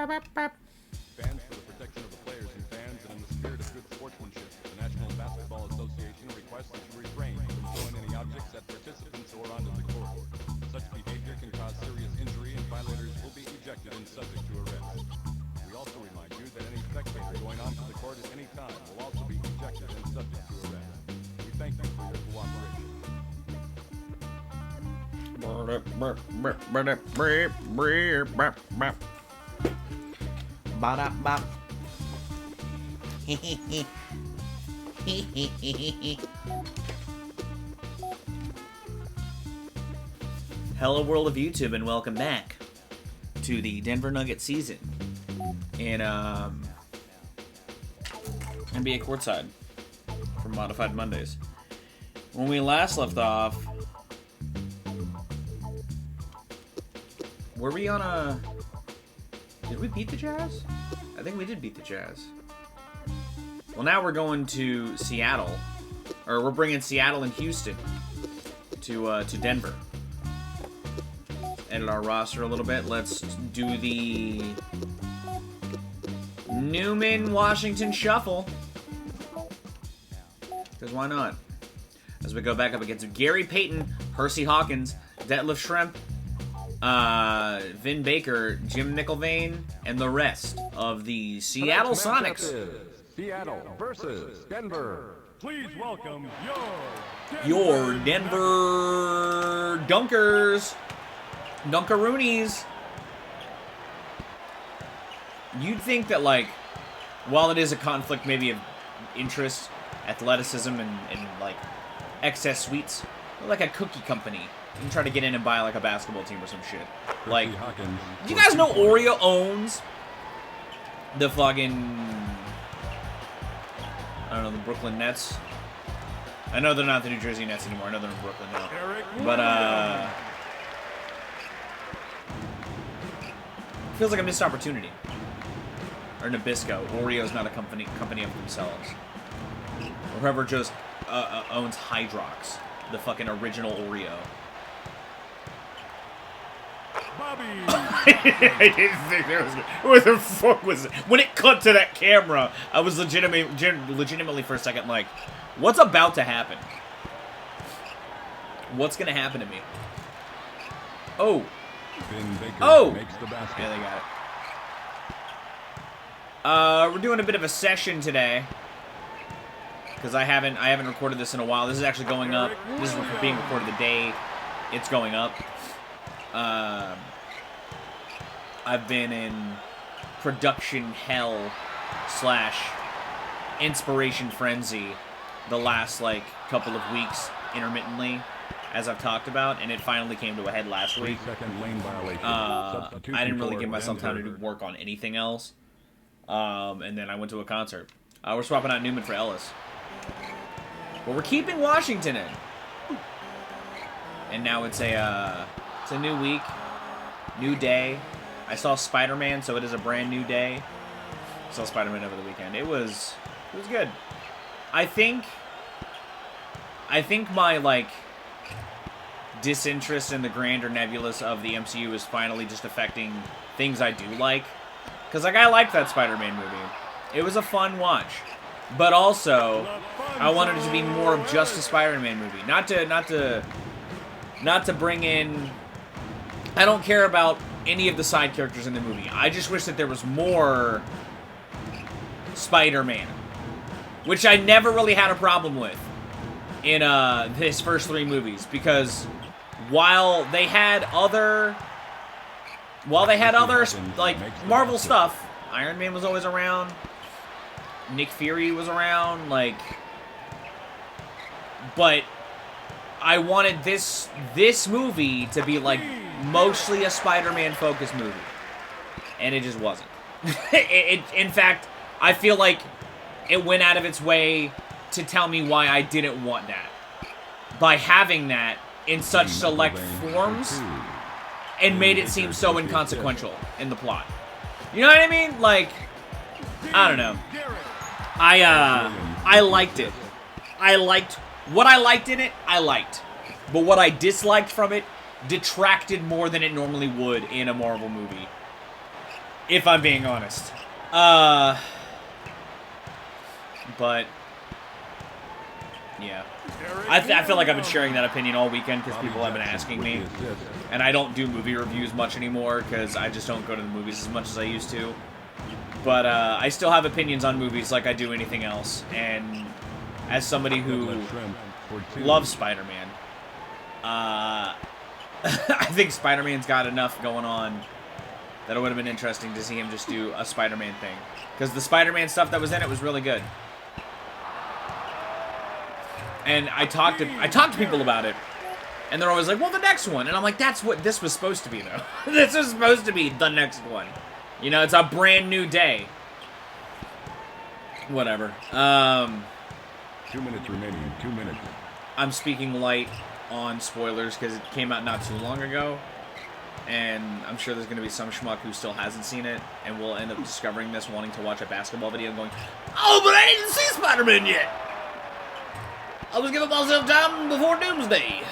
Fans, for the protection of the players and fans, and in the spirit of good sportsmanship, the National Basketball Association requests that you refrain from throwing any objects at participants or onto the court. Such behavior can cause serious injury, and violators will be ejected and subject to arrest. We also remind you that any spectator going onto the court at any time will also be ejected and subject to arrest. We thank you for your cooperation. Ba-da-bop. Hello, world of YouTube, and welcome back to the Denver Nuggets season in NBA Courtside for Modified Mondays. When we last left off, were we on a... Did we beat the Jazz? I think we did beat the Jazz. Well, now we're going to Seattle. Or we're bringing Seattle and Houston to Denver. Edit our roster a little bit. Let's do the Newman-Washington shuffle. Because why not? As we go back up against Gary Payton, Percy Hawkins, Detlef Schrempf, Vin Baker, Jim McIlvain, and the rest of the Seattle Sonics. Seattle versus Denver. Please welcome Your Denver Dunkers. Dunkaroonies. You'd think that, like, while it is a conflict maybe of interest, athleticism, and like, excess sweets, like a cookie company. You can try to get in and buy, like, a basketball team or some shit. Like, do you guys know Oreo owns the fucking... I don't know, the Brooklyn Nets? I know they're not the New Jersey Nets anymore. I know they're in Brooklyn now. But, feels like a missed opportunity. Or Nabisco. Oreo's not a company of themselves. Or whoever just owns Hydrox, the fucking original Oreo. Bobby. I didn't think there was... What the fuck was it? When it cut to that camera, I was legitimately for a second like, what's about to happen? What's gonna happen to me? Oh. Oh! Yeah, they got it. We're doing a bit of a session today. Because I haven't recorded this in a while. This is actually going up. This is being recorded the day it's going up. I've been in production hell / inspiration frenzy the last, like, couple of weeks intermittently, as I've talked about, and it finally came to a head last week. I didn't really give myself time to do work on anything else. And then I went to a concert. We're swapping out Newman for Ellis. But we're keeping Washington in. And now it's a new week, new day. I saw Spider-Man, so it is a brand new day. I saw Spider-Man over the weekend. It was good. I think my, like, disinterest in the grander nebulous of the MCU is finally just affecting things I do like. Because, like, I liked that Spider-Man movie. It was a fun watch. But also, I wanted it to be more of just a Spider-Man movie. Not to bring in... I don't care about any of the side characters in the movie. I just wish that there was more Spider-Man. Which I never really had a problem with in his first 3 movies. Because while they had other like, Marvel stuff, Iron Man was always around, Nick Fury was around, like, but I wanted this movie to be, like, mostly a Spider-Man focused movie, and it just wasn't. In fact, I feel like it went out of its way to tell me why I didn't want that, by having that in such select forms, and made it seem so inconsequential in the plot. You know what I mean? Like, I don't know. I liked it. What I liked in it, I liked. But what I disliked from it detracted more than it normally would in a Marvel movie. If I'm being honest. But yeah, I feel like I've been sharing that opinion all weekend because people have been asking me, and I don't do movie reviews much anymore because I just don't go to the movies as much as I used to. But I still have opinions on movies like I do anything else, and as somebody who loves Spider-Man, I think Spider-Man's got enough going on that it would have been interesting to see him just do a Spider-Man thing, because the Spider-Man stuff that was in it was really good. And I talked to people about it, and they're always like, well, the next one. And I'm like, that's what this was supposed to be, though. This was supposed to be the next one. You know, it's a brand new day. Whatever. 2 minutes remaining. 2 minutes. I'm speaking light on spoilers because it came out not too long ago. And I'm sure there's going to be some schmuck who still hasn't seen it, and will end up discovering this wanting to watch a basketball video and going, oh, but I didn't see Spider-Man yet! I was giving myself time before Doomsday.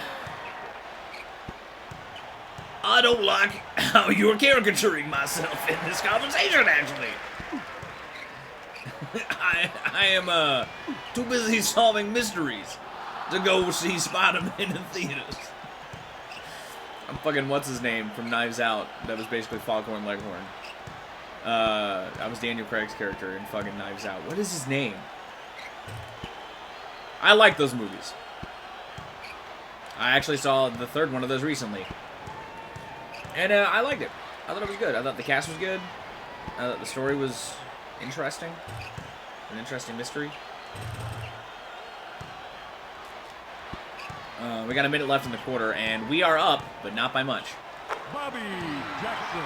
I don't like how you're caricaturing myself in this conversation, actually. I am too busy solving mysteries to go see Spider-Man in theaters. I'm fucking what's his name from Knives Out that was basically Foghorn Leghorn. I was Daniel Craig's character in fucking Knives Out. What is his name? I like those movies. I actually saw the third one of those recently. And I liked it. I thought it was good. I thought the cast was good. I thought the story was interesting. An interesting mystery. We got a minute left in the quarter, and we are up, but not by much. Bobby Jackson.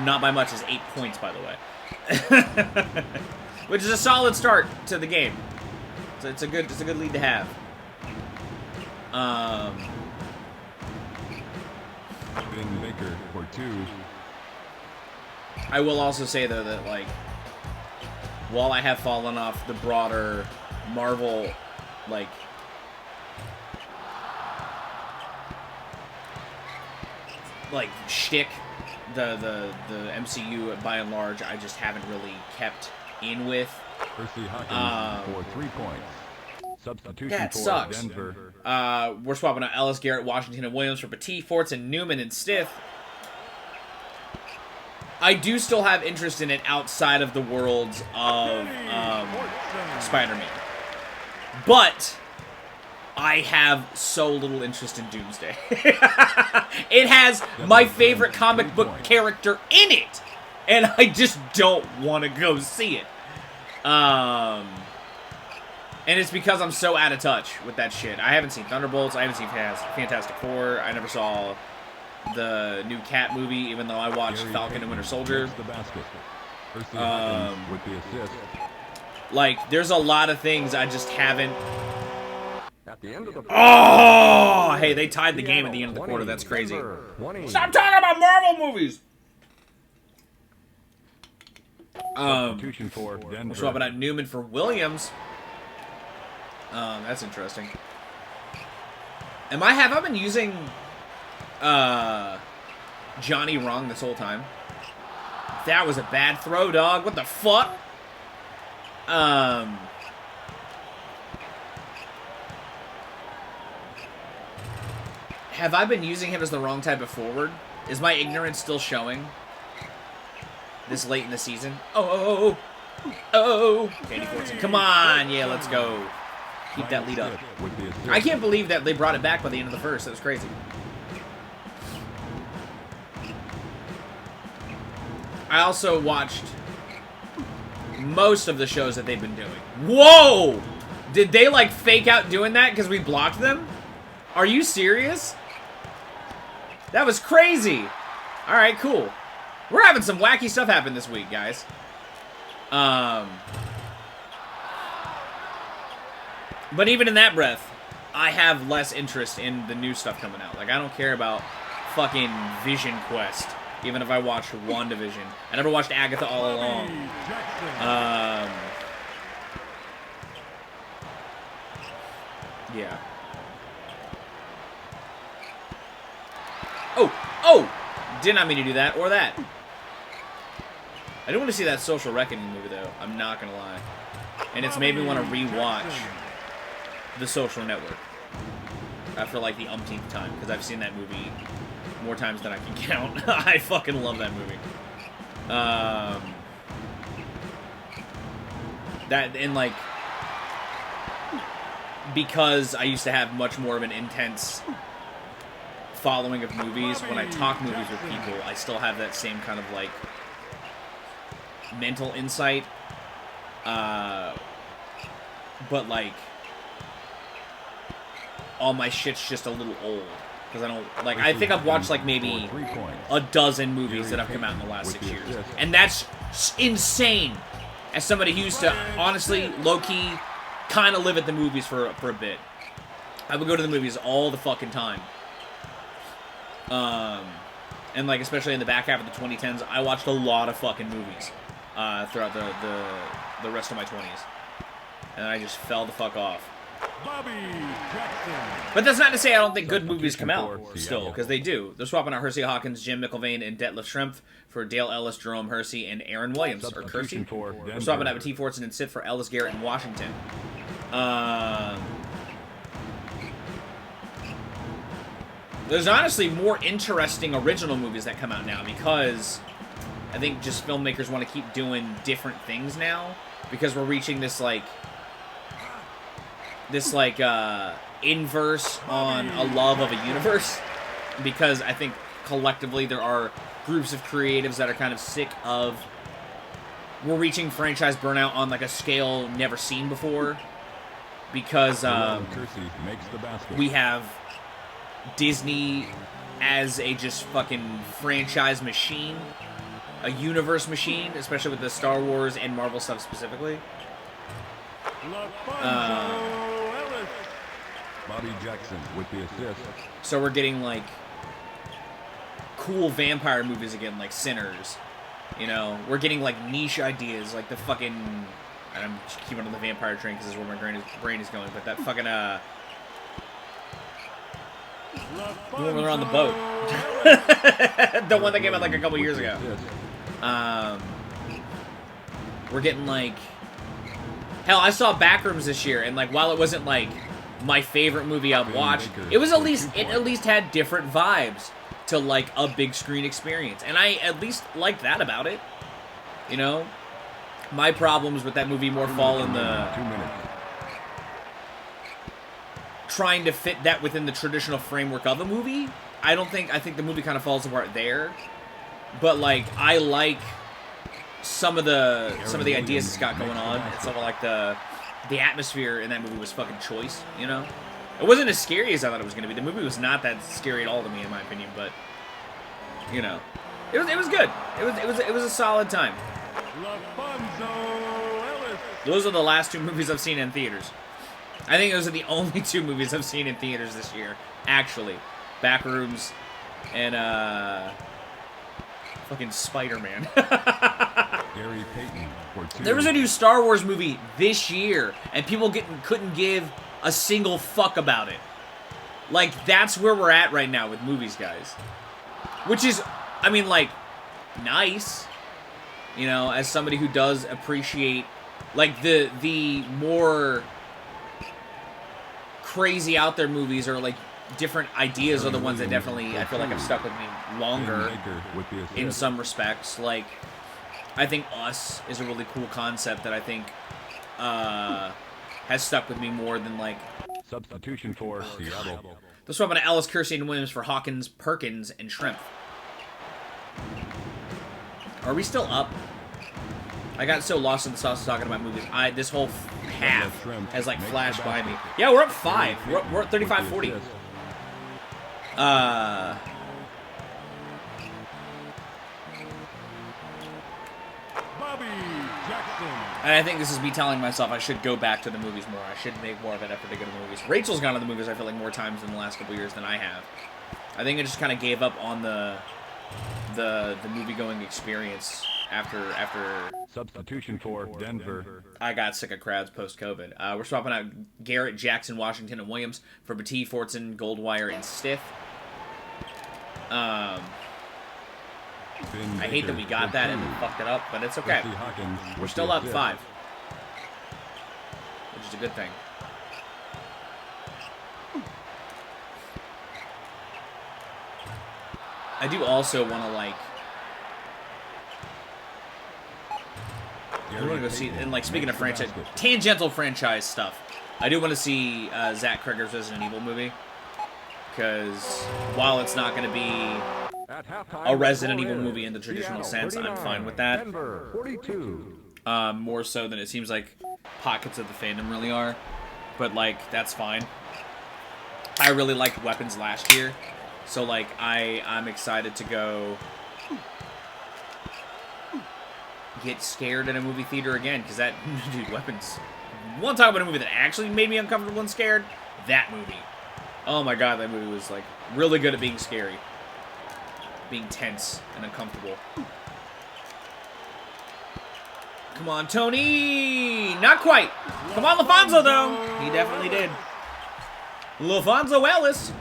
Not by much is 8 points, by the way. Which is a solid start to the game. So it's a good lead to have. Ben Baker for 2. I will also say, though, that, like, while I have fallen off the broader Marvel, like, shtick, the MCU, by and large, I just haven't really kept in with. Percy Hawkins for 3 points. Substitution That for sucks. Denver. We're swapping out Ellis, Garrett, Washington, and Williams for Petit, Forts, and Newman and Stith. I do still have interest in it outside of the worlds of Spider-Man. But I have so little interest in Doomsday. It has my favorite comic book character in it, and I just don't want to go see it. And it's because I'm so out of touch with that shit. I haven't seen Thunderbolts. I haven't seen Fantastic Four. I never saw the new Cat movie, even though I watched Falcon and Winter Soldier. With the assist. Like, there's a lot of things I just haven't. At the end of the Oh! Hey, they tied the game at the end of the quarter. That's crazy. Stop talking about Marvel movies! Substitution for Denver. We're swapping out Newman for Williams. That's interesting. Have I been using Johnny wrong this whole time? That was a bad throw, dog. What the fuck? Have I been using him as the wrong type of forward? Is my ignorance still showing this late in the season? Oh. Danny Fortson, come on. Yeah, let's go. Keep that lead up. I can't believe that they brought it back by the end of the first. That was crazy. I also watched most of the shows that they've been doing. Whoa! Did they, like, fake out doing that because we blocked them? Are you serious? That was crazy. All right, cool. We're having some wacky stuff happen this week, guys. But even in that breath, I have less interest in the new stuff coming out. Like, I don't care about fucking Vision Quest, even if I watched WandaVision. I never watched Agatha all along. Yeah. Oh! Did not mean to do that, or that. I do want to see that Social Reckoning movie, though. I'm not going to lie. And it's made me want to rewatch The Social Network. For like the umpteenth time. Because I've seen that movie more times than I can count. I fucking love that movie. That, and like... Because I used to have much more of an intense following of movies, when I talk movies with people, I still have that same kind of, like, mental insight. But, like, all my shit's just a little old. Because I don't, like, I think I've watched, like, maybe a dozen movies that have come out in the last 6 years. And that's insane. As somebody who used to, honestly, low-key, kind of live at the movies for a bit. I would go to the movies all the fucking time. And like, especially in the back half of the 2010s, I watched a lot of fucking movies throughout the rest of my 20s. And I just fell the fuck off. But that's not to say I don't think good movies come out still, because they do. They're swapping out Hersey Hawkins, Jim McIlvaine, and Detlef Schrempf for Dale Ellis, Jerome Hersey, and Aaron Williams, or Kersey. We're swapping out T. Fortson and Sith for Ellis Garrett and Washington. There's honestly more interesting original movies that come out now, because I think just filmmakers want to keep doing different things now, because we're reaching this inverse on a love of a universe, because I think collectively there are groups of creatives that are kind of sick of, we're reaching franchise burnout on like a scale never seen before, because we have Disney as a just fucking franchise machine, a universe machine, especially with the Star Wars and Marvel stuff specifically. Bobby Jackson with the assist. So we're getting like cool vampire movies again, like Sinners. You know, we're getting like niche ideas, like the fucking. I'm just keeping on the vampire train because this is where my brain is going. But that fucking when we were on the boat, the one that came out like a couple years ago. We're getting like. Hell, I saw Backrooms this year, and like while it wasn't like my favorite movie I've watched, it at least had different vibes to like a big screen experience, and I at least liked that about it. You know, my problems with that movie more fall in the trying to fit that within the traditional framework of a movie. I think the movie kind of falls apart there, but like I like some of the ideas it's got going on, and some of like the atmosphere in that movie was fucking choice, you know? It wasn't as scary as I thought it was going to be. The movie was not that scary at all to me, in my opinion, but, you know, it was good. It was a solid time. Those are the last two movies I've seen in theaters. I think those are the only two movies I've seen in theaters this year, actually. Backrooms and, fucking Spider-Man. Gary Payton. There was a new Star Wars movie this year, and people couldn't give a single fuck about it. Like, that's where we're at right now with movies, guys. Which is, I mean, like, nice. You know, as somebody who does appreciate, like, the more crazy out there movies, or, like, different ideas are the ones that definitely, I feel like, have stuck with me longer in some respects. Like, I think Us is a really cool concept that I think has stuck with me more than, like... Substitution for Seattle. Let's swap on to Ellis, Kersey, and Williams for Hawkins, Perkins, and Schrempf. Are we still up? I got so lost in the sauce talking about movies. This whole half has, like, flashed by me. Yeah, we're up 5. We're at 35-40. And I think this is me telling myself I should go back to the movies more. I should make more of an effort to go to the movies. Rachel's gone to the movies, I feel like, more times in the last couple years than I have. I think I just kind of gave up on the movie-going experience after... Substitution for Denver. I got sick of crowds post-COVID. We're swapping out Garrett, Jackson, Washington, and Williams for Batiste, Fortson, Goldwire, and Stiff. I hate that we got that and fucked it up, but it's okay. We're still up 5, which is a good thing. I do also want to, like, I want to go see, and, like, speaking of franchise, tangential franchise stuff, I do want to see Zach Krieger's Resident Evil movie, because while it's not going to be a Resident Evil movie in the traditional sense, I'm fine with that. More so than it seems like pockets of the fandom really are, but, like, that's fine. I really liked Weapons last year, so, like, I'm excited to go get scared in a movie theater again, because that, dude, Weapons, one talk about a movie that actually made me uncomfortable and scared, that movie. Oh my god, that movie was, like, really good at being scary. Being tense and uncomfortable. Come on, Tony! Not quite! Come on, LaFonso, though! He definitely did. LaFonso Ellis!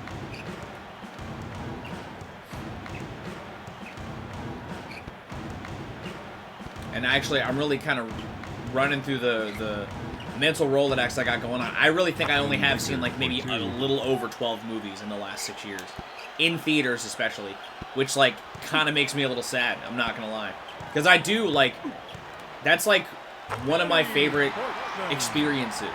And actually, I'm really kind of running through the mental Rolodex I got going on. I really think I only have seen, like, maybe a little over 12 movies in the last 6 years. In theaters, especially. Which, like, kind of makes me a little sad. I'm not going to lie. Because I do, like, that's, like, one of my favorite experiences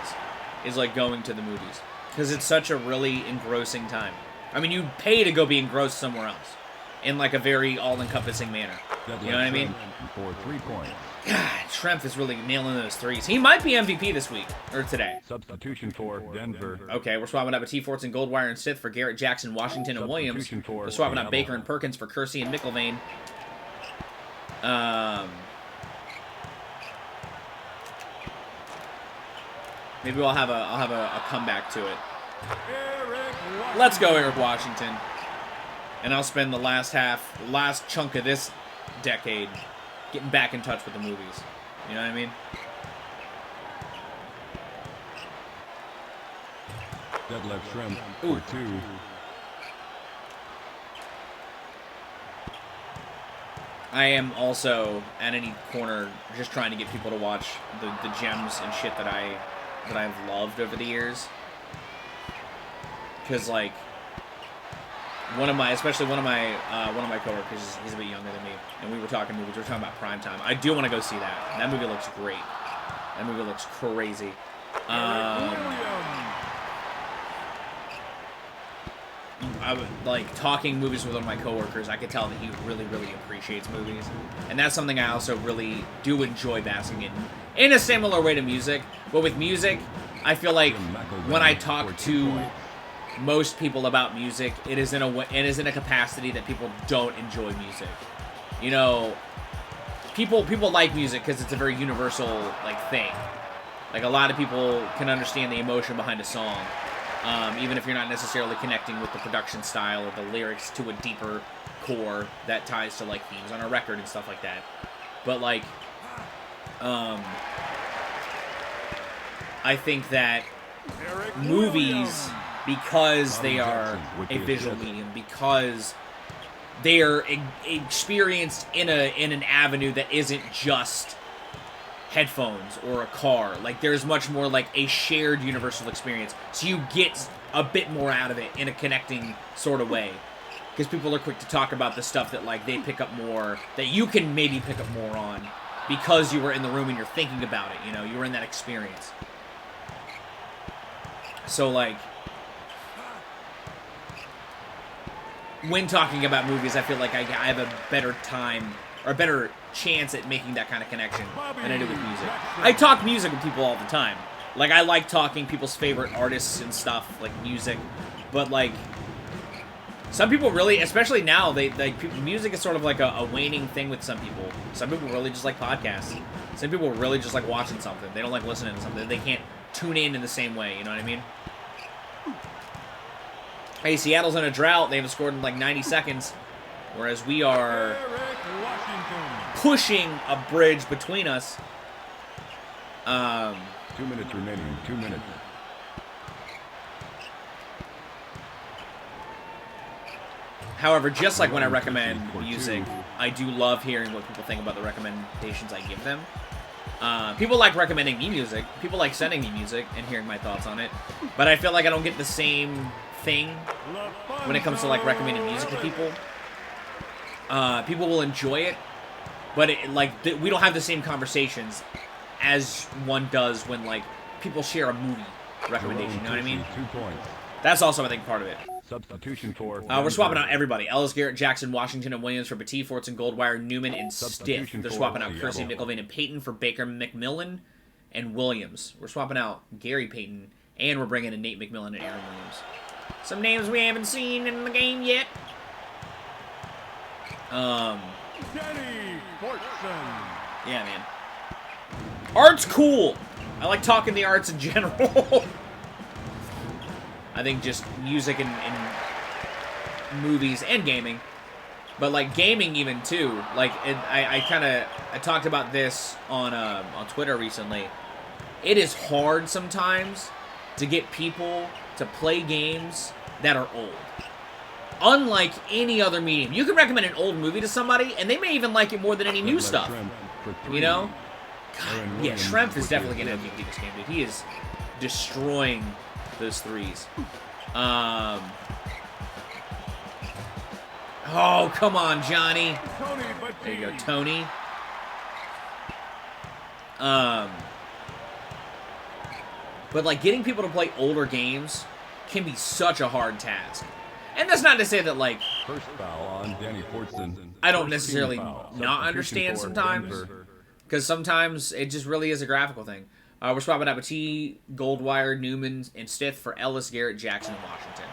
is, like, going to the movies. Because it's such a really engrossing time. I mean, you pay to go be engrossed somewhere else. In, like, a very all-encompassing manner. You know what I mean? For 3 points. God, Schrempf is really nailing those threes. He might be MVP this week. Or today. Substitution for Denver. Okay, we're swapping out T. Fortson, Goldwire, and Sith for Garrett, Jackson, Washington, and Williams. We're swapping out Baker and Perkins for Kersey and McIlvain. Maybe I'll have a comeback to it. Let's go, Eric Washington. And I'll spend the last chunk of this decade getting back in touch with the movies. You know what I mean? Detlef Schrempf for 2. I am also at any corner just trying to get people to watch the gems and shit that I've loved over the years. Because, like, one of my coworkers, he's a bit younger than me, and we were talking movies. We were talking about Primetime. I do want to go see that. That movie looks great. That movie looks crazy. I would, like, talking movies with one of my coworkers, I could tell that he really, really appreciates movies. And that's something I also really do enjoy basking in a similar way to music. But with music, I feel like when I talk to most people about music, it is in a capacity that people don't enjoy music. You know, people like music because it's a very universal, like, thing. Like, a lot of people can understand the emotion behind a song, even if you're not necessarily connecting with the production style or the lyrics to a deeper core that ties to, like, themes on a record and stuff like that. But, like, I think that movies, because they are a visual medium, because they are experienced in an avenue that isn't just headphones or a car. Like, there's much more like a shared universal experience. So you get a bit more out of it in a connecting sort of way. Because people are quick to talk about the stuff that, like, they pick up more, that you can maybe pick up more on because you were in the room and you're thinking about it, you know, you were in that experience. So, like, when talking about movies, I feel like I have a better time, or a better chance at making that kind of connection than I do with music. I talk music with people all the time. Like, I like talking people's favorite artists and stuff, like music, but, like, some people really, especially now, music is sort of like a waning thing with some people. Some people really just like podcasts. Some people really just like watching something. They don't like listening to something. They can't tune in the same way, you know what I mean? Hey, Seattle's in a drought. They haven't scored in like 90 seconds, whereas we are pushing a bridge between us. 2 minutes remaining. 2 minutes. However, just like when I recommend music, I do love hearing what people think about the recommendations I give them. People like recommending me music. People like sending me music and hearing my thoughts on it. But I feel like I don't get the same thing when it comes to like recommending music to people. People will enjoy it, but we don't have the same conversations as one does when like people share a movie recommendation. You know what I mean? 2 points. That's also, I think, part of it. Substitution for. We're swapping out everybody. Ellis, Garrett, Jackson, Washington, and Williams for Petit, Fortson, Goldwire, Newman, and Stiff. They're swapping out Kersey, McIlvain, and Payton for Baker, McMillan, and Williams. We're swapping out Gary Payton, and we're bringing in Nate McMillan and Aaron Williams. Some names we haven't seen in the game yet. Denny Fortson. Yeah, man. Art's cool. I like talking the arts in general. I think just music and movies and gaming, but like gaming even too. Like I talked about this on Twitter recently. It is hard sometimes to get people to play games that are old. Unlike any other medium, you can recommend an old movie to somebody, and they may even like it more than any new stuff. You know? God, yeah, Shrimp is definitely gonna MVP this game, dude. He is destroying those threes. Oh, come on, Johnny. There you go, Tony. But like getting people to play older games can be such a hard task. And that's not to say that like First foul on Denny Fortson. I don't necessarily not understand sometimes, because sometimes it just really is a graphical thing. We're swapping out Petit, Goldwire, Newman, and Stiff for Ellis, Garrett, Jackson, and Washington.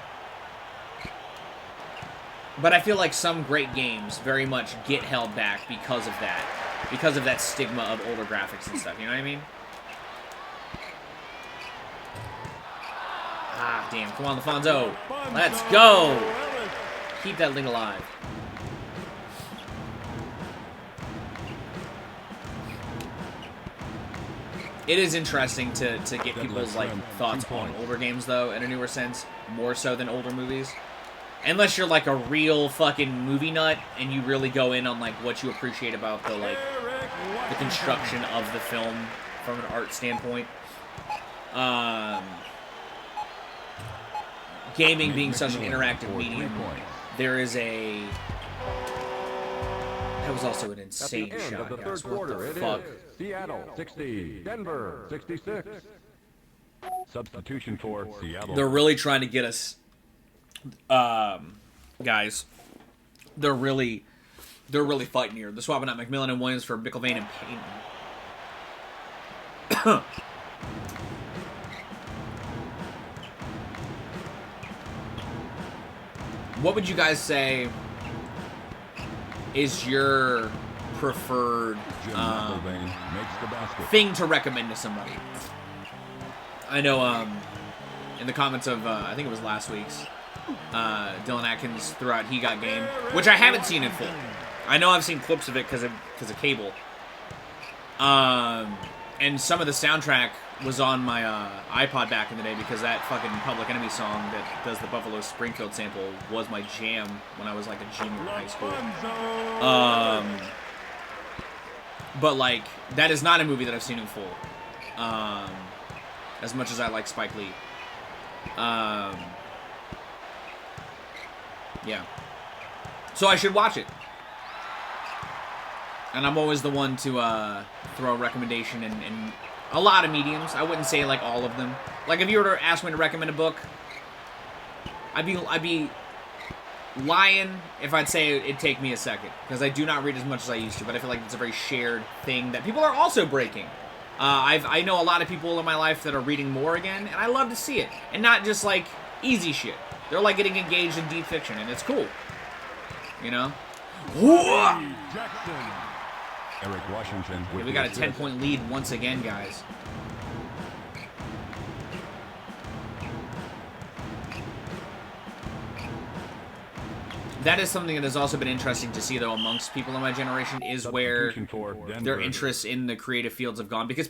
But I feel like some great games very much get held back because of that stigma of older graphics and stuff. You know what I mean? Ah, damn. Come on, LaFonso. Let's go. Keep that lead alive. It is interesting to get people's like thoughts on older games, though, in a newer sense, more so than older movies. Unless you're like a real fucking movie nut and you really go in on like what you appreciate about the construction of the film from an art standpoint. Gaming being such an interactive medium, there is a... That was also an insane shot, guys. What the fuck? Seattle 60, Denver 66. Substitution for Seattle. They're really trying to get us, guys. They're really fighting here. They're swapping out McMillan and Williams for McIlvain and Payton. What would you guys say is your preferred thing to recommend to somebody? I know in the comments of I think it was last week's Dylan Atkins threw out He Got Game, which I haven't seen in full. I know I've seen clips of it because of cable, and some of the soundtrack was on my iPod back in the day because that fucking Public Enemy song that does the Buffalo Springfield sample was my jam when I was like a junior in high school. But like that is not a movie that I've seen in full. As much as I like Spike Lee. Yeah. So I should watch it. And I'm always the one to throw a recommendation in a lot of mediums. I wouldn't say like all of them. Like if you were to ask me to recommend a book, I'd be lying if I'd say it'd take me a second, because I do not read as much as I used to, but I feel like it's a very shared thing that people are also breaking. I know a lot of people in my life that are reading more again, and I love to see it. And not just like easy shit. They're like getting engaged in deep fiction, and it's cool. You know? Jackson. Eric Washington. Yeah, we got a 10-point lead once again, guys. That is something that has also been interesting to see, though, amongst people in my generation, is where their interests in the creative fields have gone. Because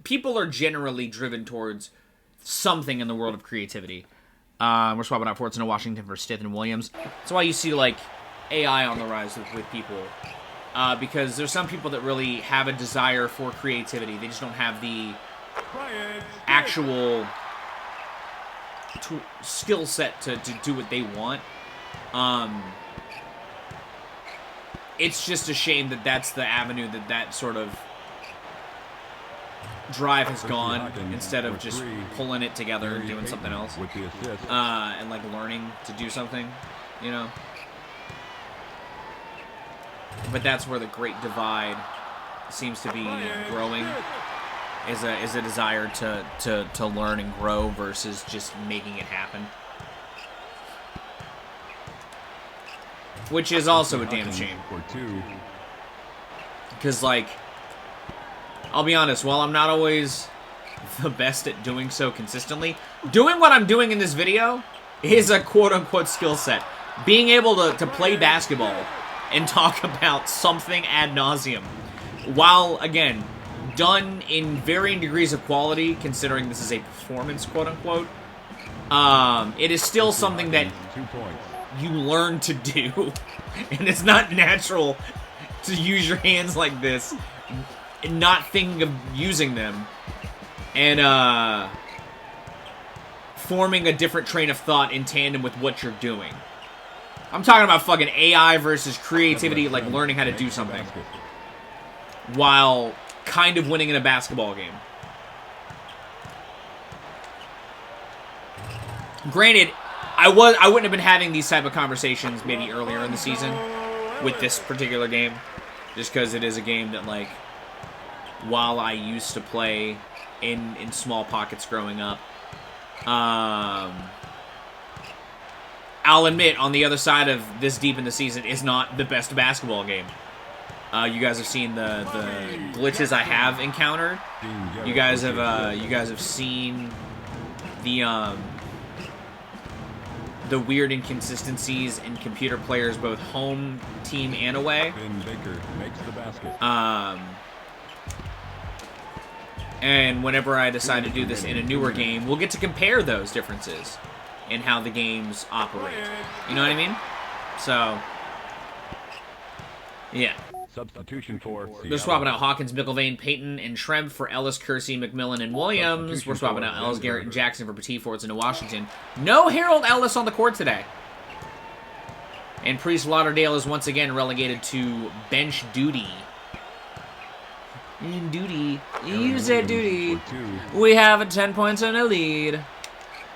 people are generally driven towards something in the world of creativity. We're swapping out Fortson to Washington for Stith and Williams. That's why you see, like, AI on the rise with people. Because there's some people that really have a desire for creativity. They just don't have the actual skill set to do what they want. It's just a shame that that's the avenue that sort of drive has gone, instead of just pulling it together and doing something else. And, like, learning to do something, you know? But that's where the great divide seems to be growing, is a desire to learn and grow versus just making it happen. Which is also a damn shame. Because, like, I'll be honest, while I'm not always the best at doing so consistently, doing what I'm doing in this video is a quote-unquote skill set. Being able to play basketball and talk about something ad nauseum, while, again, done in varying degrees of quality, considering this is a performance, quote-unquote, it is still something that you learn to do. And it's not natural to use your hands like this and not thinking of using them and forming a different train of thought in tandem with what you're doing. I'm talking about fucking AI versus creativity, like learning how to do something while kind of winning in a basketball game. Granted, I wouldn't have been having these type of conversations maybe earlier in the season with this particular game, just because it is a game that, like, while I used to play in small pockets growing up, I'll admit, on the other side of this deep in the season, is not the best basketball game. You guys have seen the glitches I have encountered. You guys have seen the weird inconsistencies in computer players, both home team and away. Baker makes the basket. And whenever I decide to do this in a newer game, we'll get to compare those differences in how the games operate. You know what I mean? So, yeah. Substitution for They're swapping out Hawkins, McIlvain, Payton, and Tremp for Ellis, Kersey, McMillan, and Williams. We're swapping out Ellis, Garrett, and Jackson for Petit, Fortson, and Washington. No Harold Ellis on the court today. And Priest Lauderdale is once again relegated to bench duty. Duty. You said duty. We have a 10 points in a lead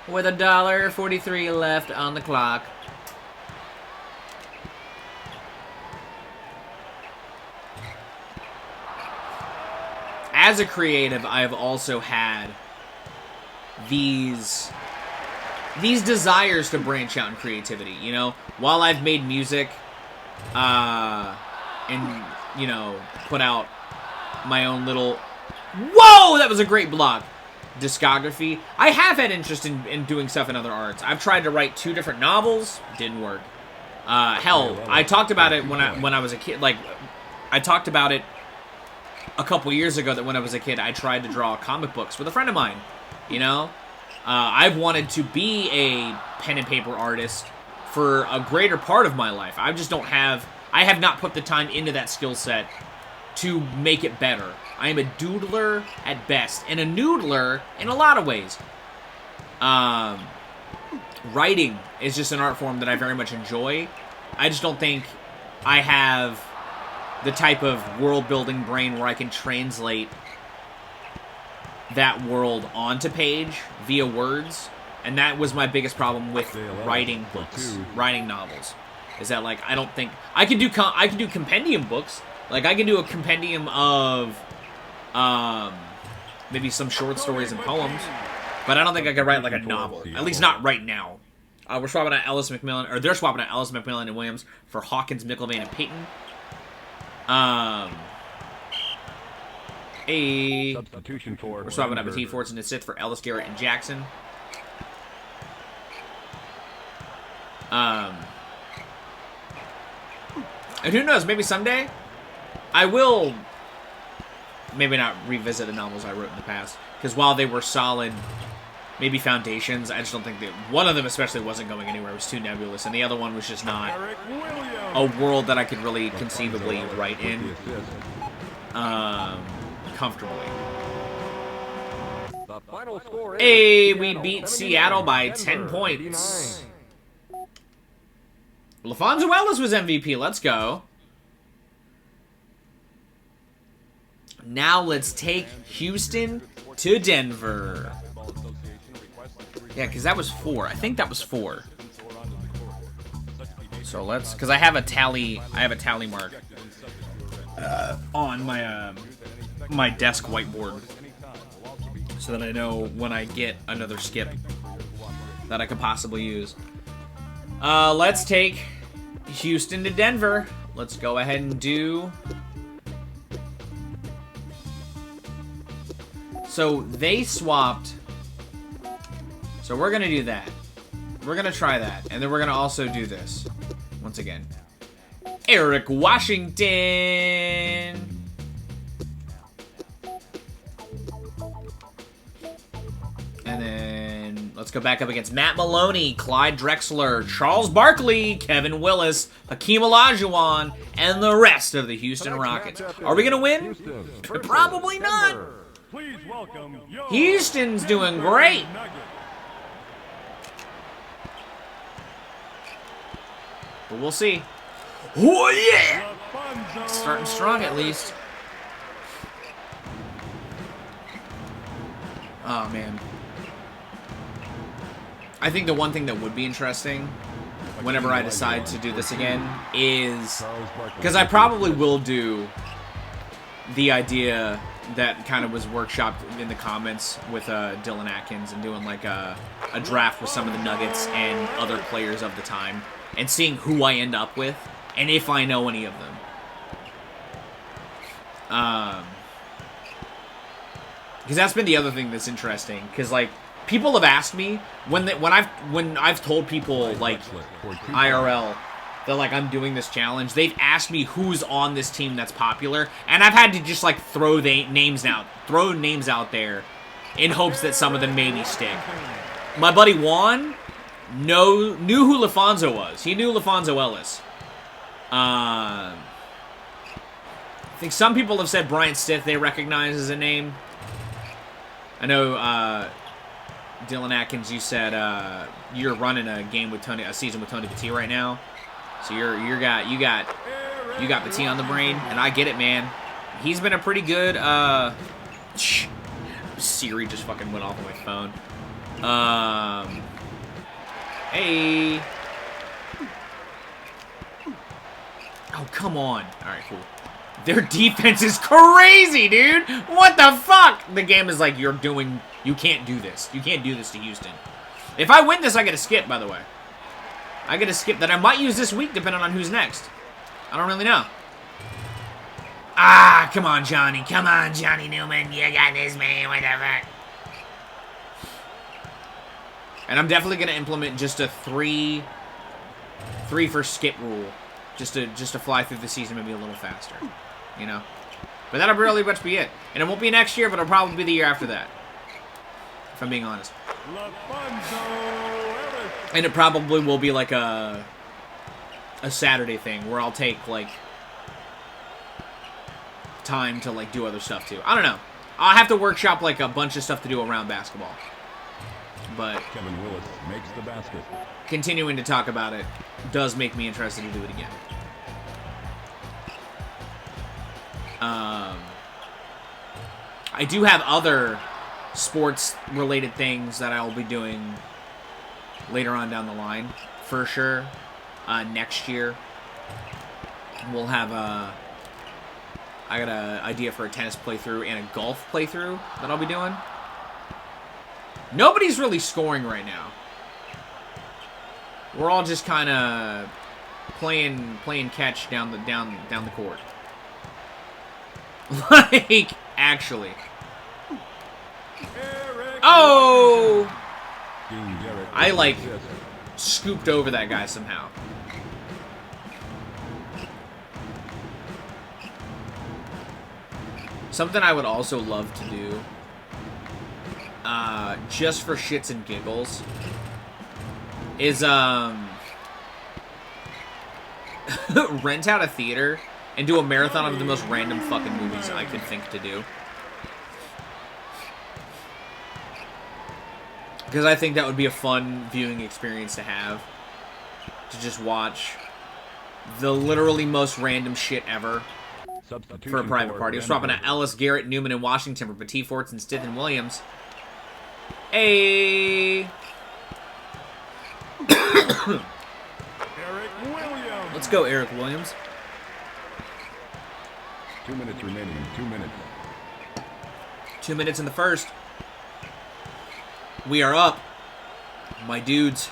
with $1.43 left on the clock. As a creative, I have also had these desires to branch out in creativity, you know? While I've made music, and, you know, put out my own little... Whoa! That was a great block. Discography. I have had interest in doing stuff in other arts. I've tried to write 2 different novels. Didn't work. Hell, I talked about it when I was a kid. Like, I talked about it a couple years ago that when I was a kid, I tried to draw comic books with a friend of mine, you know? I've wanted to be a pen and paper artist for a greater part of my life. I have not put the time into that skill set to make it better. I am a doodler at best, and a noodler in a lot of ways. Writing is just an art form that I very much enjoy. I just don't think I have the type of world-building brain where I can translate that world onto page via words. And that was my biggest problem with writing books, writing novels. Is that, like, I don't think... I could do compendium books. Like, I can do a compendium of maybe some short stories and poems. But I don't think I could write, like, a novel. At least not right now. We're swapping out Ellis McMillan... Or they're swapping out Ellis McMillan and Williams for Hawkins, McIlvain, and Payton. substitution for we're swapping out Petit, Fortson, and Sith for Ellis, Garrett, and Jackson. And who knows, maybe someday I will maybe not revisit the novels I wrote in the past, because while they were solid maybe Foundations. I just don't think that one of them especially wasn't going anywhere. It was too nebulous, and the other one was just not a world that I could really conceivably write in comfortably. Hey, we beat Seattle by 10 points. LaFonso Ellis was MVP. Let's go. Now let's take Houston to Denver. Yeah, because that was 4. I think that was 4. So let's, because I have a tally mark on my my desk whiteboard, so that I know when I get another skip that I could possibly use. Let's take Houston to Denver. Let's go ahead and do. So they swapped. So we're gonna do that. We're gonna try that, and then we're gonna also do this once again. Eric Washington. And then let's go back up against Matt Maloney, Clyde Drexler, Charles Barkley, Kevin Willis, Hakeem Olajuwon, and the rest of the Houston Rockets. Are we gonna win? Probably not. Houston's doing great. But we'll see. Oh yeah! Starting strong at least. Oh man. I think the one thing that would be interesting whenever I decide to do this again is, because I probably will do the idea that kind of was workshopped in the comments with Dylan Atkins, and doing like a draft with some of the Nuggets and other players of the time, and seeing who I end up with and if I know any of them. Because that's been the other thing that's interesting, because like people have asked me when I've told people like IRL that like I'm doing this challenge, they've asked me who's on this team that's popular, and I've had to just like throw names out there in hopes that some of them maybe stick. My buddy Juan knew who LaFonso was. He knew LaFonso Ellis. I think some people have said Bryant Stith they recognize as a name. I know Dylan Atkins, you said you're running a season with Tony Petit right now. So you got Petit on the brain, and I get it, man. He's been a pretty good Siri just fucking went off of my phone. Hey. Oh, come on. Alright, cool. Their defense is crazy, dude! What the fuck? The game is like, you can't do this. You can't do this to Houston. If I win this, I get a skip, by the way. I get a skip that I might use this week, depending on who's next. I don't really know. Ah, come on, Johnny. Come on, Johnny Newman. You got this, man. What the fuck? And I'm definitely going to implement just a three for skip rule. Just to fly through the season maybe a little faster. You know? But that'll really much be it. And it won't be next year, but it'll probably be the year after that. If I'm being honest. And it probably will be like a Saturday thing where I'll take like time to like do other stuff too. I don't know. I'll have to workshop like a bunch of stuff to do around basketball. But Kevin Willis makes the basket. Continuing to talk about it does make me interested to do it again. I do have other sports-related things that I'll be doing later on down the line, for sure. Next year, we'll have I got an idea for a tennis playthrough and a golf playthrough that I'll be doing. Nobody's really scoring right now. We're all just kind of playing catch down the court. Like, actually. Oh! I, like, scooped over that guy somehow. Something I would also love to do just for shits and giggles, is rent out a theater and do a marathon of the most random fucking movies I could think to do. Because I think that would be a fun viewing experience to have. To just watch the literally most random shit ever for a private party. We're swapping out Ellis, Garrett, Newman, and Washington for Petit, Fortson, Stith, and Williams. Hey! Eric Williams. Let's go, Eric Williams. 2 minutes remaining. 2 minutes. 2 minutes in the first. We are up, my dudes.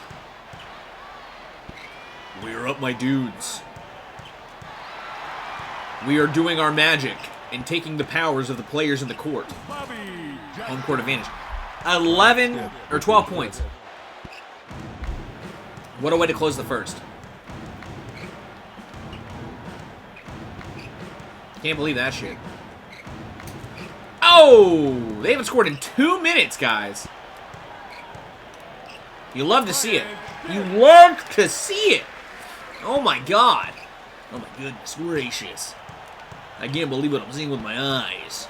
We are up, my dudes. We are doing our magic and taking the powers of the players in the court. Home court advantage. 11 or 12 points. What a way to close the first. Can't believe that shit. Oh! They haven't scored in 2 minutes, guys. You love to see it. You love to see it. Oh my god. Oh my goodness gracious. I can't believe what I'm seeing with my eyes.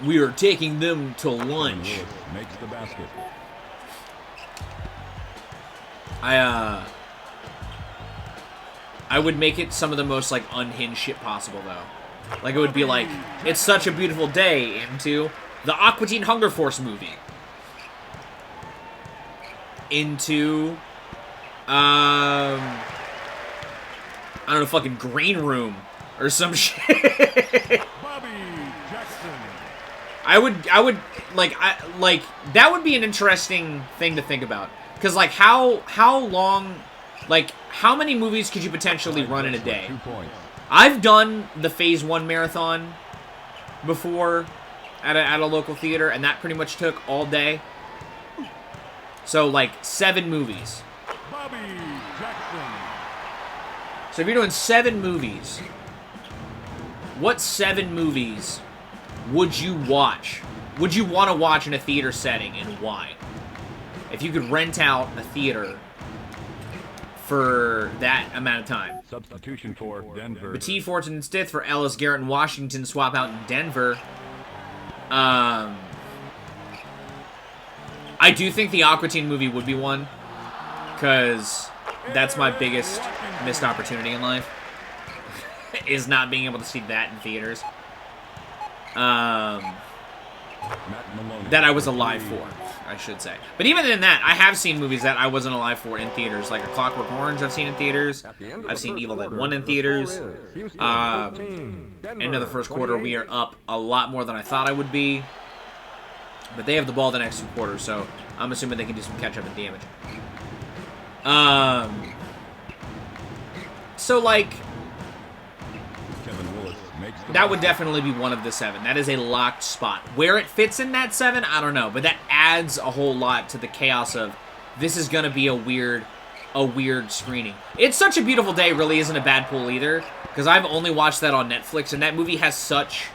We are taking them to lunch. Makes the basket. I would make it some of the most, like, unhinged shit possible, though. Like, it would be like, it's such a beautiful day into the Aqua Teen Hunger Force movie. Into, I don't know, fucking Green Room or some shit. Bobby Jackson. I would, like, that would be an interesting thing to think about. Because, like, how long, like, how many movies could you potentially run in a day? 2 points. I've done the Phase 1 marathon before at a local theater, and that pretty much took all day. So, like, 7 movies. Bobby Jackson. So if you're doing 7 movies, what 7 movies would you watch? Would you want to watch in a theater setting, and why? If you could rent out a theater for that amount of time. Substitution for Denver. Petit, Fortson, and Stith for Ellis, Garrett, and Washington swap out in Denver. I do think the Aqua Teen movie would be one, because that's my biggest missed opportunity in life, is not being able to see that in theaters. That I was alive for, I should say. But even in that, I have seen movies that I wasn't alive for in theaters, like A Clockwork Orange I've seen in theaters. I've seen Evil Dead 1 in theaters. End of the first quarter, we are up a lot more than I thought I would be. But they have the ball the next 2 quarters, so I'm assuming they can do some catch-up and damage. So, like, that would definitely be one of the 7. That is a locked spot. Where it fits in that 7, I don't know. But that adds a whole lot to the chaos of, this is going to be a weird screening. It's Such a Beautiful Day really isn't a bad pull either, because I've only watched that on Netflix, and that movie has such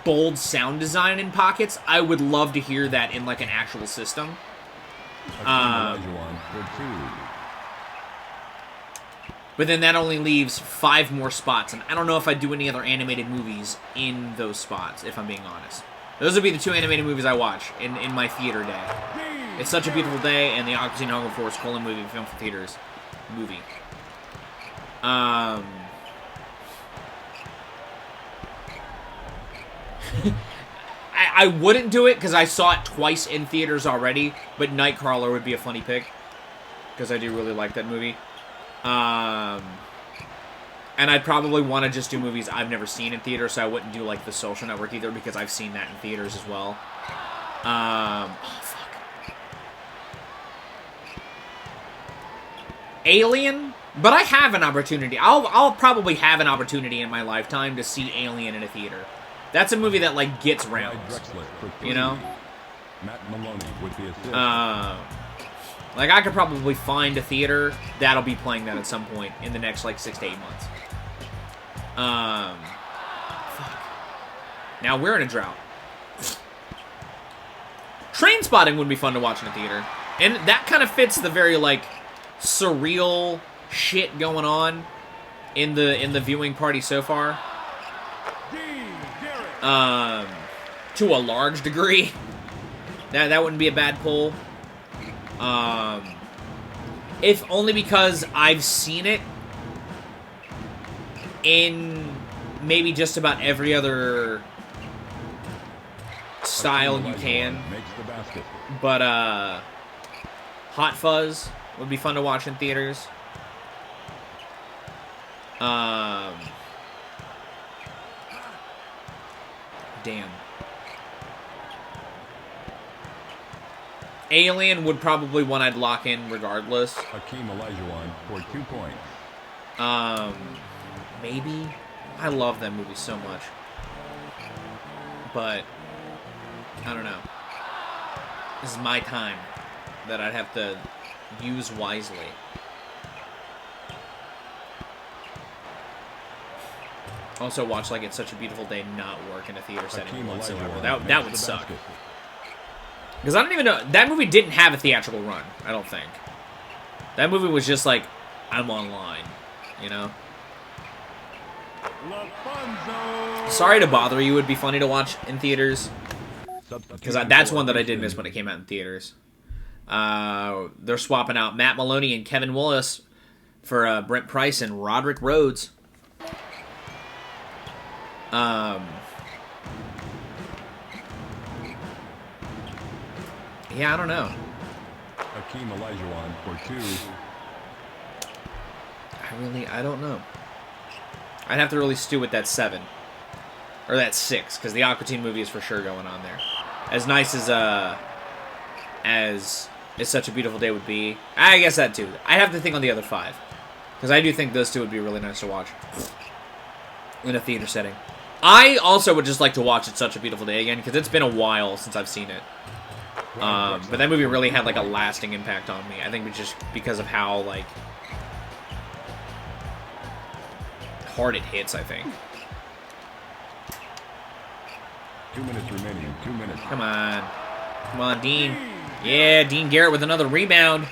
bold sound design in pockets. I would love to hear that in, like, an actual system. But then that only leaves 5 more spots, and I don't know if I'd do any other animated movies in those spots, if I'm being honest. Those would be the 2 animated movies I watch in my theater day. It's Such a Beautiful Day and the Aqua Teen Hunger Force movie film for theaters movie. I wouldn't do it because I saw it twice in theaters already, but Nightcrawler would be a funny pick because I do really like that movie. And I'd probably want to just do movies I've never seen in theater, so I wouldn't do, like, The Social Network either, because I've seen that in theaters as well. Oh, fuck. Alien? But I have an opportunity. I'll probably have an opportunity in my lifetime to see Alien in a theater. That's a movie that, like, gets rounds. You know? Matt Maloney with the assist. Like, I could probably find a theater that'll be playing that at some point in the next, like, 6 to 8 months. Fuck. Now we're in a drought. Trainspotting would be fun to watch in a theater. And that kind of fits the very, like, surreal shit going on in the viewing party so far. To a large degree. That wouldn't be a bad pull. If only because I've seen it in maybe just about every other style you can. But Hot Fuzz would be fun to watch in theaters. Damn. Alien would probably one I'd lock in regardless. Hakeem Olajuwon for 2 points. Maybe. I love that movie so much. But I don't know. This is my time that I'd have to use wisely. Also watch like It's Such a Beautiful Day not work in a theater setting whatsoever. That would suck. Because I don't even know. That movie didn't have a theatrical run, I don't think. That movie was just like, I'm online, you know? Sorry to Bother You would be funny to watch in theaters. Because that's one that I did miss when it came out in theaters. They're swapping out Matt Maloney and Kevin Willis for Brent Price and Roderick Rhodes. Yeah, I don't know. Hakeem Olajuwon for 2. I don't know. I'd have to really stew with that 7. Or that 6, because the Aqua Teen movie is for sure going on there. As nice as It's Such a Beautiful Day would be. I guess that too. I'd have to think on the other 5. Because I do think those two would be really nice to watch. In a theater setting. I also would just like to watch It's Such a Beautiful Day again, because it's been a while since I've seen it. But that movie really had like a lasting impact on me. I think it's just because of how like hard it hits, I think. 2 minutes remaining. 2 minutes. Come on. Come on, Dean. Yeah, Dean Garrett with another rebound.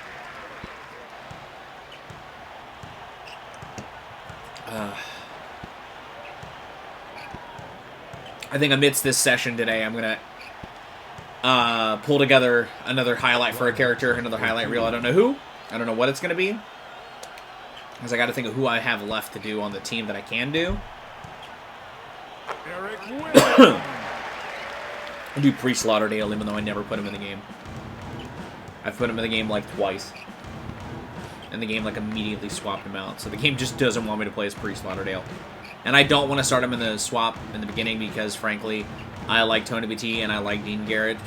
I think amidst this session today, I'm going to pull together another highlight for a character, another highlight reel. I don't know who. I don't know what it's going to be. Because I got to think of who I have left to do on the team that I can do. I'll do Priest Lauderdale, even though I never put him in the game. I've put him in the game like twice. And the game like immediately swapped him out. So the game just doesn't want me to play as Priest Lauderdale. And I don't want to start him in the swap in the beginning because, frankly, I like Tony BT and I like Dean Garrett.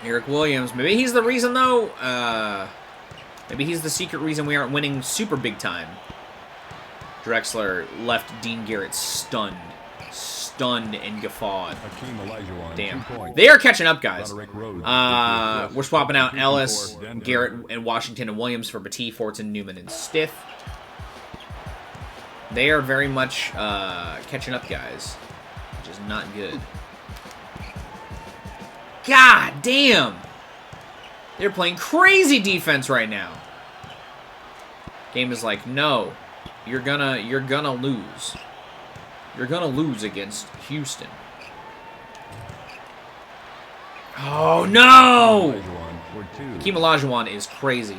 Eric Williams. Maybe he's the reason, though. Maybe he's the secret reason we aren't winning super big time. Drexler left Dean Garrett stunned. Stunned and guffawed. Damn. They are catching up, guys. We're swapping out Ellis, Garrett, and Washington and Williams for Batee, Fortson, Newman, and Stiff. They are very much catching up, guys. Which is not good. God damn! They're playing crazy defense right now. Game is like, no. You're gonna lose. You're gonna lose against Houston. Oh no! Hakeem Olajuwon is crazy.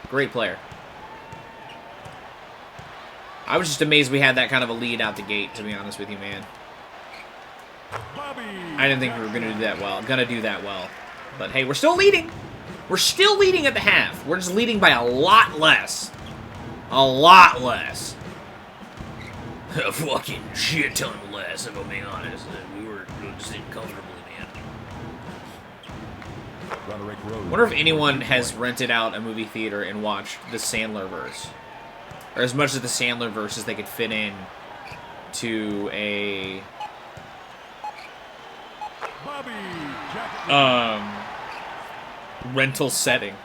Great player. I was just amazed we had that kind of a lead out the gate, to be honest with you, man. I didn't think we were gonna do that well. But hey, we're still leading. We're still leading at the half. We're just leading by a lot less. A lot less. A fucking shit ton less, if I'm being honest. We were sitting comfortably, man. Wonder if anyone has rented out a movie theater and watched the Sandler-verse. Or as much of the Sandler-verse as they could fit in to a rental setting.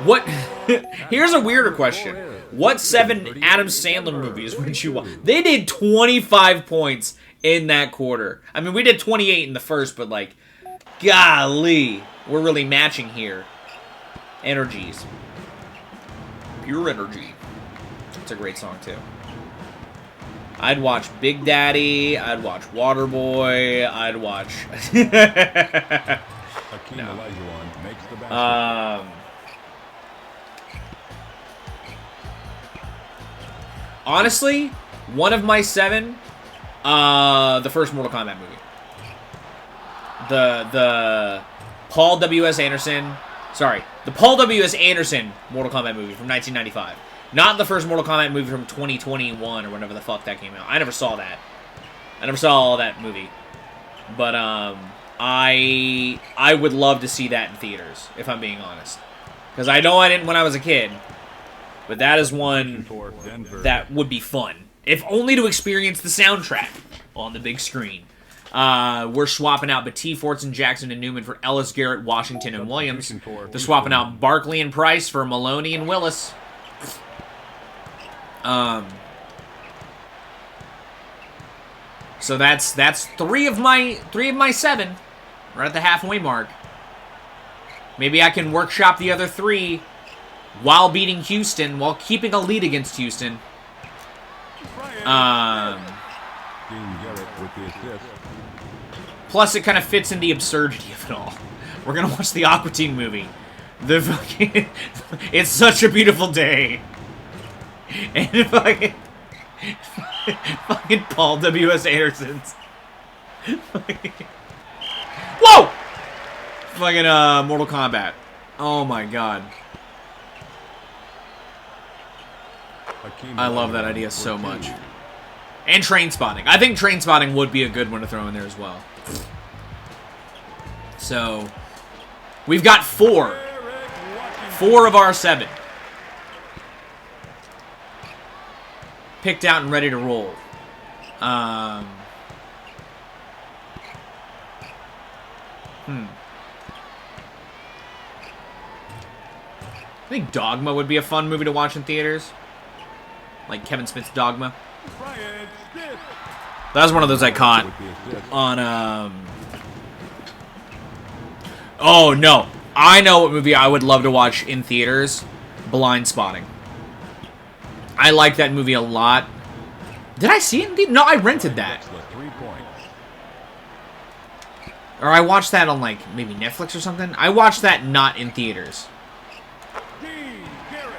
What? Here's a weirder question. What 7 Adam Sandler movies would you watch? They did 25 points in that quarter. I mean, we did 28 in the first, but like, golly, we're really matching here. Energies. Pure energy. It's a great song, too. I'd watch Big Daddy. I'd watch Waterboy. I'd watch... no. Honestly, one of my 7, the first Mortal Kombat movie. The Paul W.S. Anderson... Sorry, the Paul W.S. Anderson Mortal Kombat movie from 1995. Not the first Mortal Kombat movie from 2021 or whenever the fuck that came out. I never saw that. I never saw that movie. But, I would love to see that in theaters, if I'm being honest. Because I know I didn't when I was a kid. But that is one that would be fun. If only to experience the soundtrack on the big screen. We're swapping out Batiste, Fortson, Jackson, and Newman for Ellis, Garrett, Washington, and Williams. They're swapping out Barkley and Price for Maloney and Willis. So that's 3 of my 7. We're at the halfway mark. Maybe I can workshop the other 3 while beating Houston, while keeping a lead against Houston. Plus, it kind of fits in the absurdity of it all. We're gonna watch the Aqua Teen movie. The fucking... It's such a beautiful day. And fucking Paul W.S. Anderson's... Whoa! Fucking, Mortal Kombat. Oh my god. I love that idea so much. And Trainspotting. I think Trainspotting would be a good one to throw in there as well. So, we've got 4. 4 of our 7. Picked out and ready to roll. I think Dogma would be a fun movie to watch in theaters. Like Kevin Smith's Dogma. That was one of those I caught on, Oh, no. I know what movie I would love to watch in theaters. Blindspotting. I like that movie a lot. Did I see it? No, I rented that. Or I watched that on, like, maybe Netflix or something. I watched that not in theaters.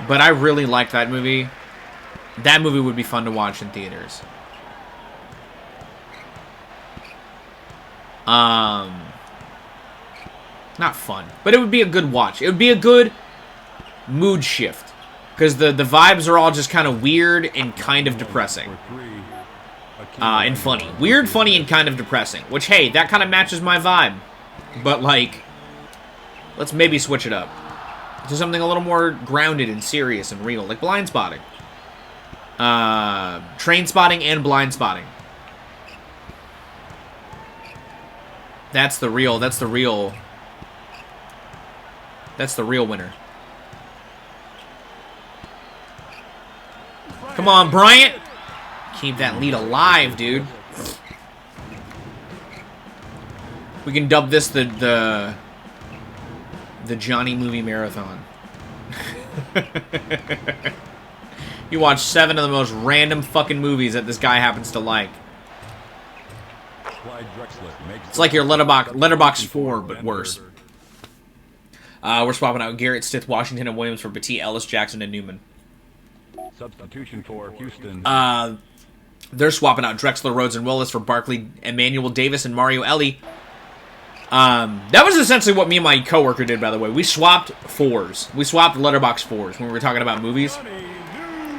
But I really like that movie. That movie would be fun to watch in theaters. Not fun, but it would be a good watch. It would be a good mood shift. Because the vibes are all just kind of weird and kind of depressing. And funny. Weird, funny, and kind of depressing. Which, hey, that kind of matches my vibe. But, like, let's maybe switch it up to something a little more grounded and serious and real. Like Blindspotting. Trainspotting and Blindspotting. That's the real winner. Come on, Bryant! Keep that lead alive, dude. We can dub this the Johnny Movie Marathon. You watch 7 of the most random fucking movies that this guy happens to like. It's like your Letterboxd 4, but worse. We're swapping out Garrett, Stith, Washington, and Williams for Batiste, Ellis, Jackson, and Newman. Substitution for Houston. They're swapping out Drexler, Rhodes, and Willis for Barkley, Emmanuel Davis, and Mario Ellie. That was essentially what me and my coworker did, by the way. We swapped 4s. We swapped Letterboxd 4s when we were talking about movies.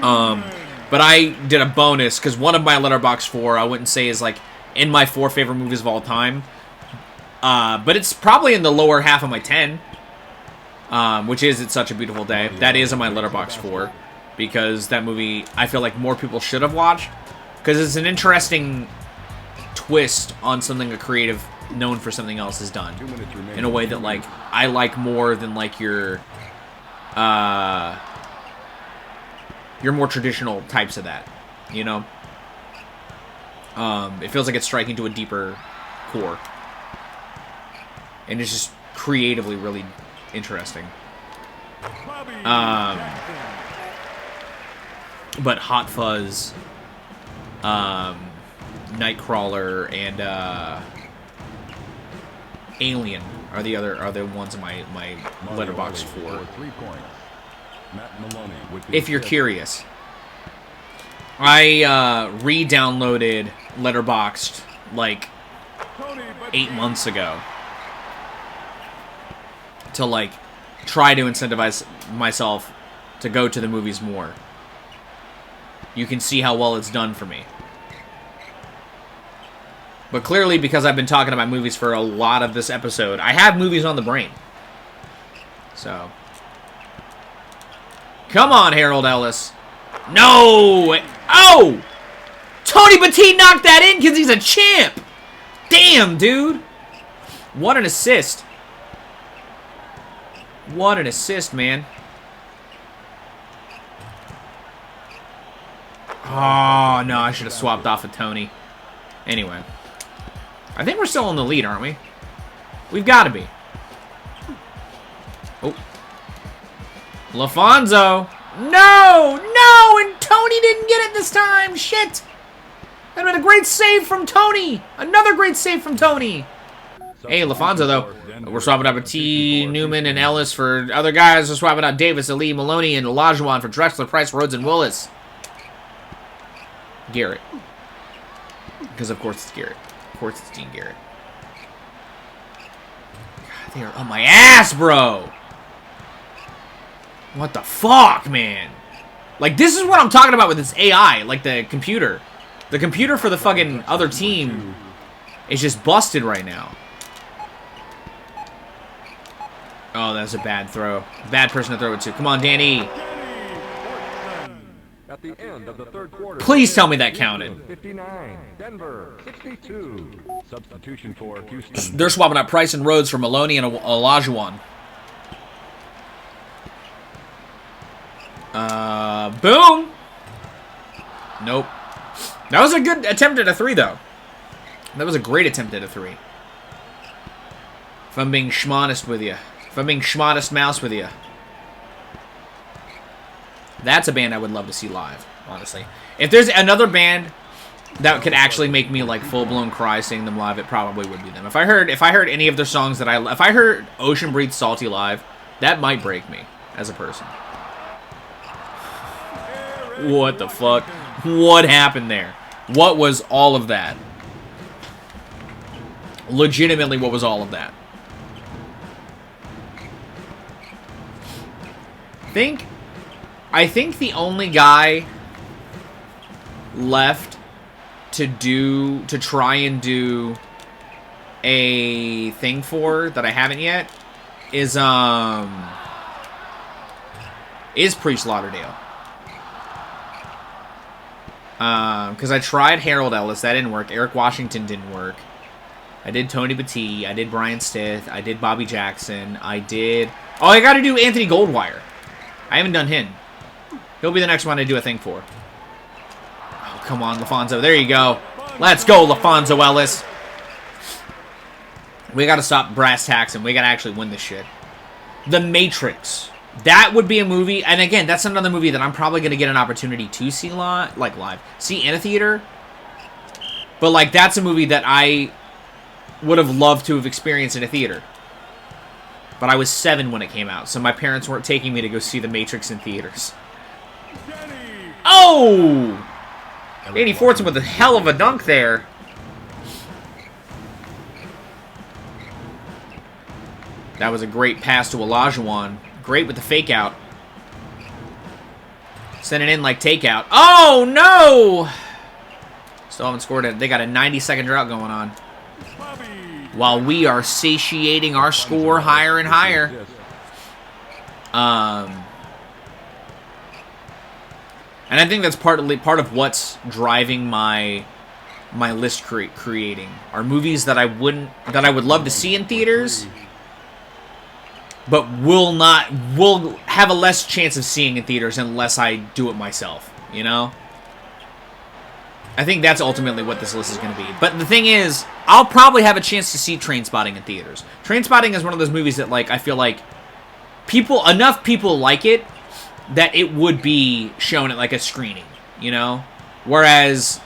But I did a bonus, because one of my Letterboxd 4, I wouldn't say is, like, in my 4 favorite movies of all time. But it's probably in the lower half of my 10. Which is It's Such a Beautiful Day. That is in my Letterboxd 4. Because that movie, I feel like more people should have watched. Because it's an interesting twist on something a creative known for something else has done. In a way that, like, I like more than, like, your... your more traditional types of that, you know? It feels like it's striking to a deeper core. And it's just creatively really interesting. But Hot Fuzz, Nightcrawler, and Alien are the ones in my letterbox for. 3 points. Matt Maloney If you're curious, I re-downloaded Letterboxd like 8 months ago to like try to incentivize myself to go to the movies more. You can see how well it's done for me. But clearly, because I've been talking about movies for a lot of this episode, I have movies on the brain. So, come on, Harold Ellis. No! Oh! Tony Batiste knocked that in because he's a champ! Damn, dude! What an assist. What an assist, man. Oh, no, I should have swapped off of Tony. Anyway. I think we're still in the lead, aren't we? We've got to be. Oh. LaFonso. No! No! And Tony didn't get it this time! Shit! That'd been a great save from Tony! Another great save from Tony! Hey, LaFonso, though. We're swapping out with T. Newman and Ellis for other guys. We're swapping out Davis, Ali, Maloney, and Olajuwon for Drexler, Price, Rhodes, and Willis. Garrett. Because, of course, it's Garrett. Of course, it's Dean Garrett. God, they are on my ass, bro! What the fuck, man? Like, this is what I'm talking about with this AI. Like, the computer. The computer for the fucking other team is just busted right now. Oh, that's a bad throw. Bad person to throw it to. Come on, Danny. At the end of the third quarter, Please tell me that counted. 59, Denver 62. Substitution for Houston. They're swapping out Price and Rhodes for Maloney and Olajuwon. Boom. Nope. That was a good attempt at a 3, though. That was a great attempt at a 3. If I'm being schmonest with you. If I'm being schmodest mouse with you. That's a band I would love to see live, honestly. If there's another band that could actually make me like full-blown cry seeing them live, it probably would be them. If I heard any of their songs that if I heard Ocean Breathe Salty live, that might break me as a person. What the fuck? What happened there? What was all of that? Legitimately, what was all of that? I think the only guy left to try and do a thing for that I haven't yet is Priest Lauderdale. Because I tried Harold Ellis, that didn't work. Eric Washington didn't work. I did Tony Batiste. I did Brian Stith. I did Bobby Jackson. I gotta do Anthony Goldwire. I haven't done him. He'll be the next one I do a thing for. Oh, come on, LaFonso. There you go. Let's go, LaFonso Ellis. We gotta stop brass taxing. We gotta actually win this shit. The Matrix. That would be a movie, and again, that's another movie that I'm probably gonna get an opportunity to see live, see in a theater. But like, that's a movie that I would have loved to have experienced in a theater. But I was 7 when it came out, so my parents weren't taking me to go see The Matrix in theaters. Oh! Danny Fortson with a hell of a dunk there. That was a great pass to Olajuwon. Great with the fake out. Send it in like takeout. Oh, no! Still haven't scored it. They got a 90-second drought going on. While we are satiating our score higher and higher. And I think that's part of what's driving my list creating are movies that I would love to see in theaters, but will have a less chance of seeing in theaters unless I do it myself, you know? I think that's ultimately what this list is going to be. But the thing is, I'll probably have a chance to see Trainspotting in theaters. Trainspotting is one of those movies that, like, I feel like enough people like it that it would be shown at, like, a screening, you know? Whereas,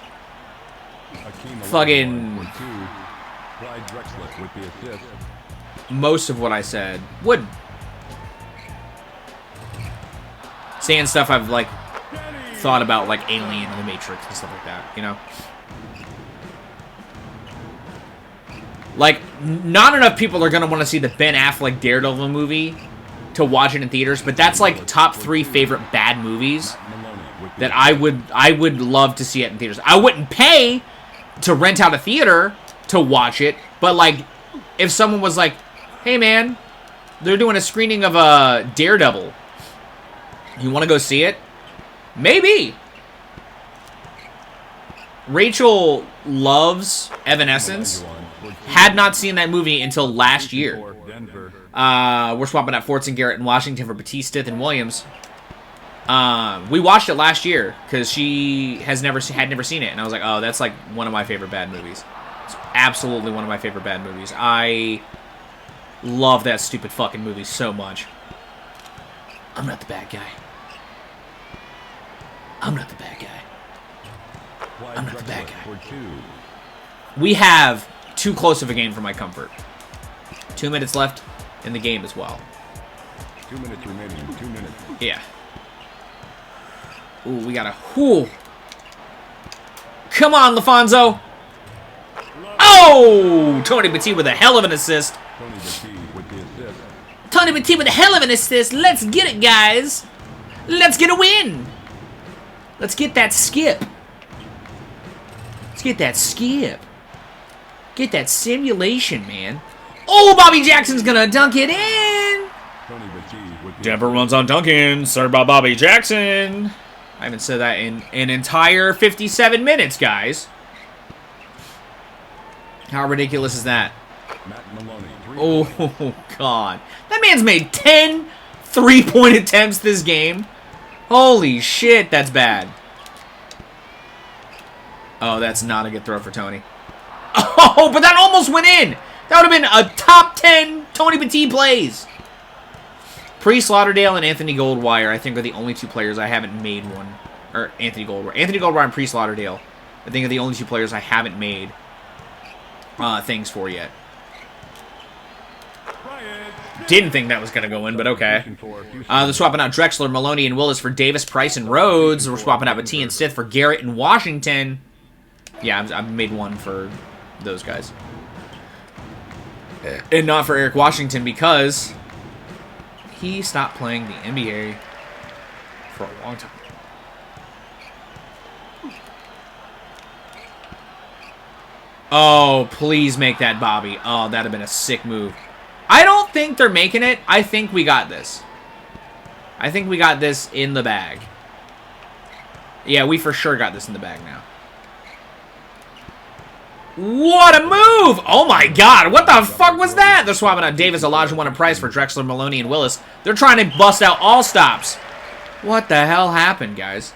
fucking most of what I said wouldn't. Saying stuff I've, like, thought about, like Alien and The Matrix and stuff like that, you know? Like, not enough people are gonna want to see the Ben Affleck Daredevil movie to watch it in theaters, but that's like top 3 favorite bad movies that I would love to see it in theaters. I wouldn't pay to rent out a theater to watch it, but like, if someone was like, hey man, they're doing a screening of Daredevil, you want to go see it? Maybe. Rachel loves Evanescence. Had not seen that movie until last year. We're swapping out Fortson, Garrett, and Washington for Batiste, Stith, and Williams. We watched it last year because she had never seen it, and I was like, oh, that's like one of my favorite bad movies. It's absolutely one of my favorite bad movies. I love that stupid fucking movie so much. I'm not the bad guy. I'm not the bad guy. I'm not the bad guy. We have too close of a game for my comfort. 2 minutes left in the game as well. 2 minutes remaining. 2 minutes. Yeah. Ooh, we got a... Whoo! Come on, LaFonso! Oh! Tony Batiste with a hell of an assist. Tony Batiste with a hell of an assist. Let's get it, guys. Let's get a win. Let's get that skip. Let's get that skip. Get that simulation, man. Oh, Bobby Jackson's gonna dunk it in. Denver runs on Duncan. Served by Bobby Jackson. I haven't said that in an entire 57 minutes, guys. How ridiculous is that? Oh, God. That man's made 10 3-point attempts this game. Holy shit, that's bad. Oh, that's not a good throw for Tony. Oh, but that almost went in. That would have been a top 10 Tony Batiste plays. Priest Lauderdale and Anthony Goldwire, I think, are the only 2 players I haven't made one. Or Anthony Goldwire. Anthony Goldwire and Priest Lauderdale, I think, are the only 2 players I haven't made things for yet. Didn't think that was going to go in, but okay. They're swapping out Drexler, Maloney, and Willis for Davis, Price, and Rhodes. We're swapping out Batiste and Stith for Garrett and Washington. Yeah, I've made one for those guys. And not for Eric Washington because he stopped playing the NBA for a long time. Oh, please make that Bobby. Oh, that'd have been a sick move. I don't think they're making it. I think we got this. I think we got this in the bag. Yeah, we for sure got this in the bag now. What a move! Oh my God, what the fuck was that? They're swapping out Davis, Olajuwon, and Price for Drexler, Maloney, and Willis. They're trying to bust out all stops. What the hell happened, guys?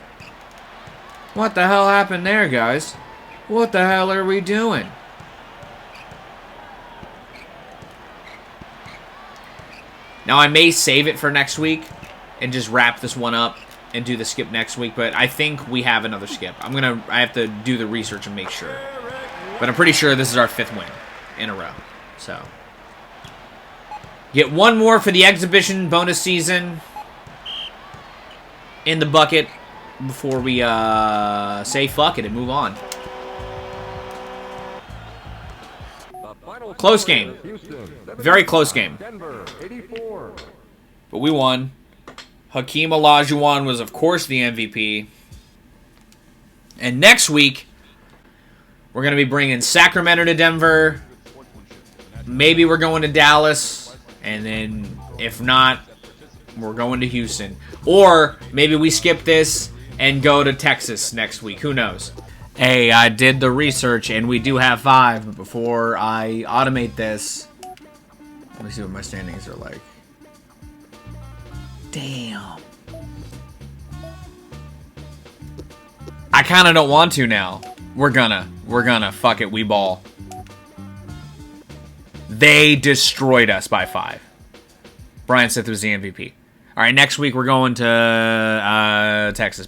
What the hell happened there, guys? What the hell are we doing? Now, I may save it for next week and just wrap this one up and do the skip next week, but I think we have another skip. I have to do the research and make sure. But I'm pretty sure this is our 5th win in a row. So, get one more for the exhibition bonus season in the bucket before we say fuck it and move on. Close game. Very close game. But we won. Hakeem Olajuwon was, of course, the MVP. And next week, we're going to be bringing Sacramento to Denver. Maybe we're going to Dallas. And then, if not, we're going to Houston. Or maybe we skip this and go to Texas next week. Who knows? Hey, I did the research, and we do have 5. But before I automate this, let me see what my standings are like. Damn. I kind of don't want to now. We're gonna. Fuck it, we ball. They destroyed us by 5. Bryant Sith was the MVP. All right, next week we're going to Texas.